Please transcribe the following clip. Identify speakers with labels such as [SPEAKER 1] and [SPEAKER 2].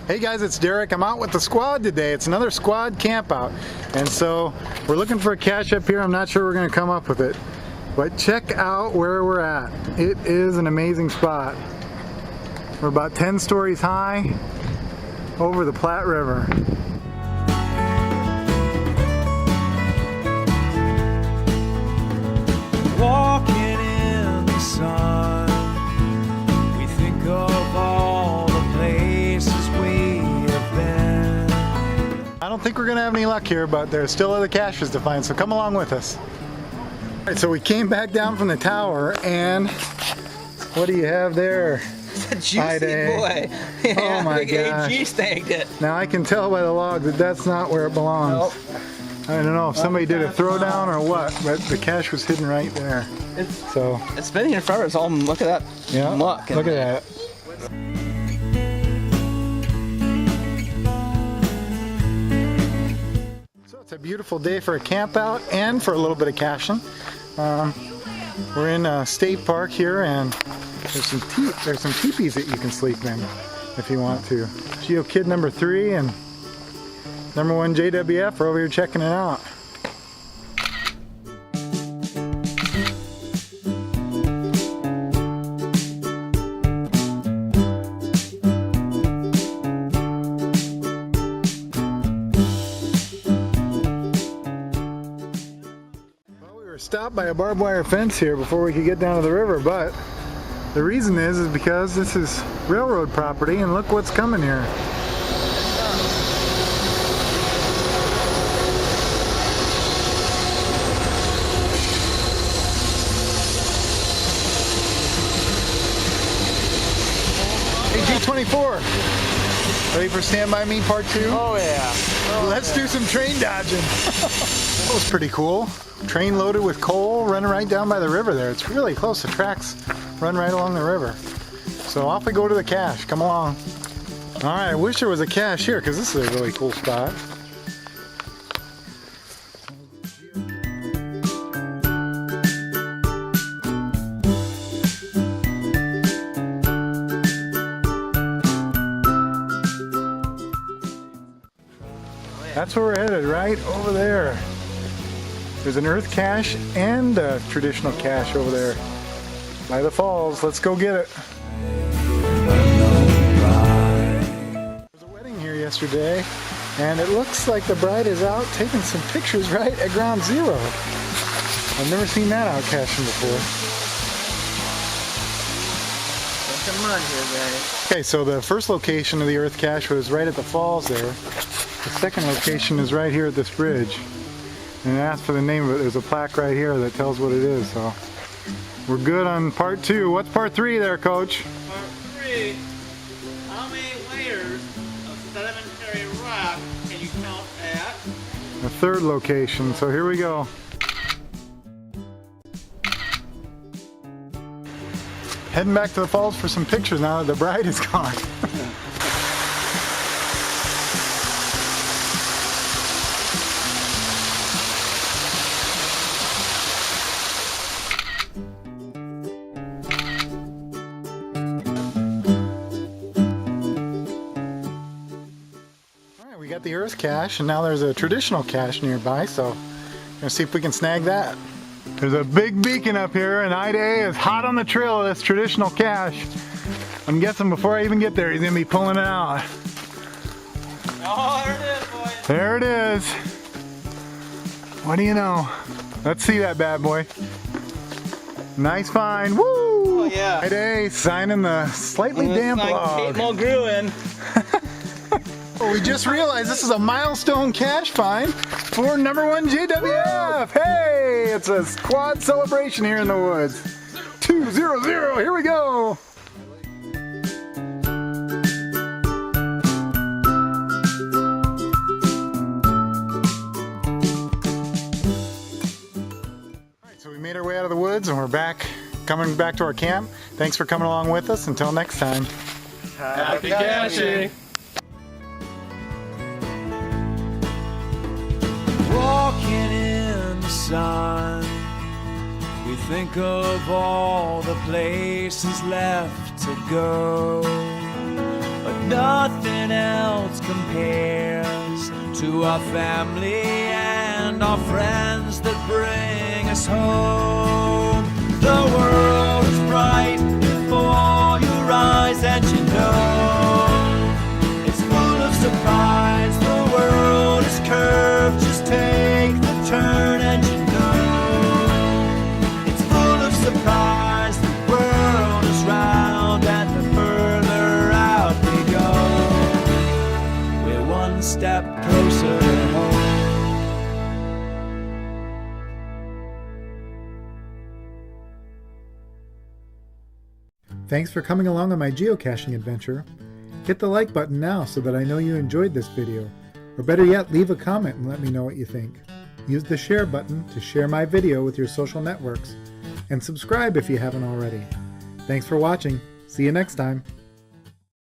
[SPEAKER 1] Hey guys, it's Darick. I'm out with the squad today. It's another squad camp out. And so we're looking for a cache up here. I'm not sure we're going to come up with it. But check out where we're at. It is an amazing spot. We're about 10 stories high over the Platte River.
[SPEAKER 2] Walking in the sun, we think of all the places we have been.
[SPEAKER 1] I don't think we're going to have any luck here, but there's still other caches to find, so come along with us. All right, so we came back down from the tower, and what do you have there?
[SPEAKER 3] It's a juicy boy. Yeah,
[SPEAKER 1] oh my gosh.
[SPEAKER 3] AG snagged it.
[SPEAKER 1] Now I can tell by the log that that's not where it belongs.
[SPEAKER 3] Nope.
[SPEAKER 1] I don't know if somebody did a throwdown or what, but the cache was hidden right there.
[SPEAKER 3] It's been here forever. It's all, look at that muck.
[SPEAKER 1] Look at that. So it's a beautiful day for a camp out and for a little bit of caching. We're in a state park here, and there's some teepees that you can sleep in if you want to. Geo Kid number 3 and number 1 JWF are over here checking it out. Well, we were stopped by a barbed wire fence here before we could get down to the river, but the reason is because this is railroad property, and look what's coming here. Hey, G24, ready for Stand By Me Part 2?
[SPEAKER 3] Oh yeah.
[SPEAKER 1] Let's do some train dodging. That was pretty cool. Train loaded with coal running right down by the river there. It's really close. The tracks run right along the river. So off we go to the cache. Come along. All right, I wish there was a cache here because this is a really cool spot. That's where we're headed, right over there. There's an earth cache and a traditional cache over there by the falls. Let's go get it. There was a wedding here yesterday, and it looks like the bride is out taking some pictures right at ground zero. I've never seen that out caching before.
[SPEAKER 3] There's some mud here, guys.
[SPEAKER 1] Okay, so the first location of the earth cache was right at the falls there. The second location is right here at this bridge. And it asks for the name of it. There's a plaque right here that tells what it is. So we're good on part 2. What's part 3 there, Coach?
[SPEAKER 4] Part 3. How many layers of sedimentary rock can you count at?
[SPEAKER 1] The third location. So here we go. Heading back to the falls for some pictures now that the bride is gone. We got the earth cache, and now there's a traditional cache nearby, so we're gonna see if we can snag that. There's a big beacon up here, and Ida is hot on the trail of this traditional cache. I'm guessing before I even get there, he's gonna be pulling it out.
[SPEAKER 4] Oh, there it is, boys.
[SPEAKER 1] There it is. What do you know? Let's see that bad boy. Nice find. Woo!
[SPEAKER 4] Oh, yeah.
[SPEAKER 1] Ida signing the slightly damp log.
[SPEAKER 4] Kate Mulgrew.
[SPEAKER 1] Well, we just realized this is a milestone cache find for number 1 JWF. Hey, it's a squad celebration here in the woods. 200, here we go. All right, so we made our way out of the woods and we're coming back to our camp. Thanks for coming along with us. Until next time.
[SPEAKER 4] Happy caching.
[SPEAKER 2] Walking in the sun, we think of all the places left to go. Nothing else compares to our family and our friends that bring us home. The world is bright before your eyes, and you know it's full of surprise. The world is curved, just take the turn, and you know it's full of surprise. The world is round, and the further out we go, we're one step closer home.
[SPEAKER 1] Thanks for coming along on my geocaching adventure. Hit the like button now so that I know you enjoyed this video. Or better yet, leave a comment and let me know what you think. Use the share button to share my video with your social networks. And subscribe if you haven't already. Thanks for watching. See you next time.